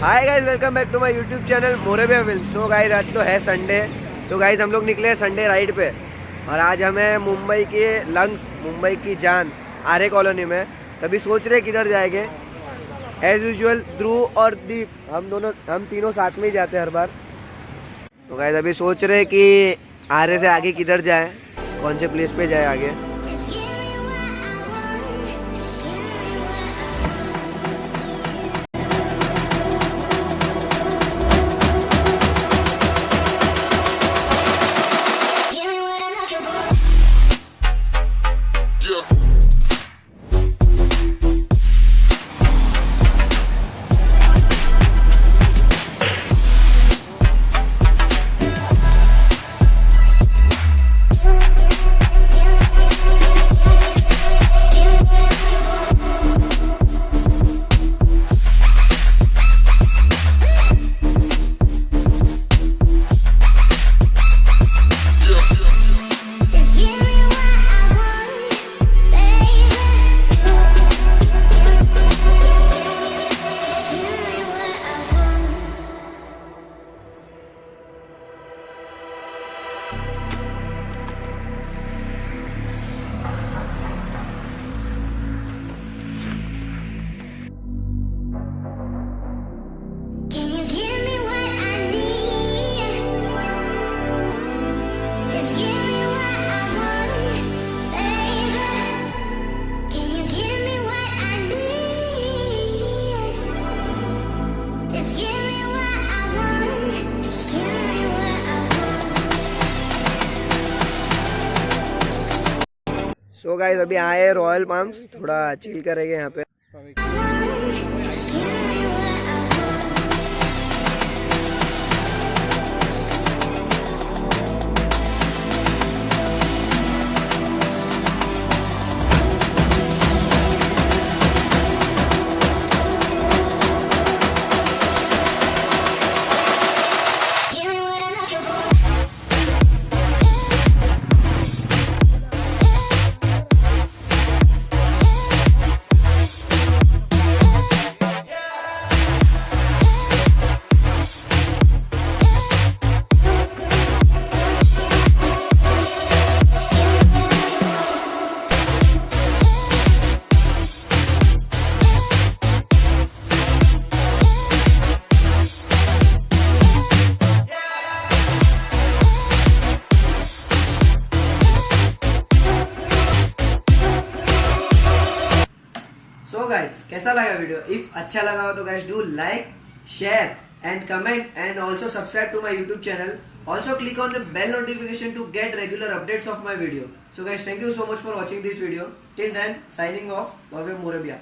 Hi guys, welcome back to my YouTube channel मोरेबिया films. तो guys आज तो है संडे, तो गाइज हम लोग निकले हैं संडे राइड पे और आज हमें मुंबई के लंग्स, मुंबई की जान आर्य कॉलोनी में। तभी सोच रहे किधर जाएंगे। एज यूजुअल ध्रुव और दीप हम तीनों साथ में ही जाते हैं हर बार। तो गाइज अभी सोच रहे कि आर्य से आगे किधर जाए, कौन से प्लेस पे जाए आगे। सो गाइस अभी आए रॉयल पाम्स, थोड़ा चिल करेंगे यहाँ पे। सो गाइस कैसा लगा वीडियो? इफ अच्छा लगा हो तो guys do like, share and comment and also subscribe to my YouTube channel. Also click on the bell notification to get regular updates of my video. So guys, thank you so much for watching this video. Till then, signing off. Morabia.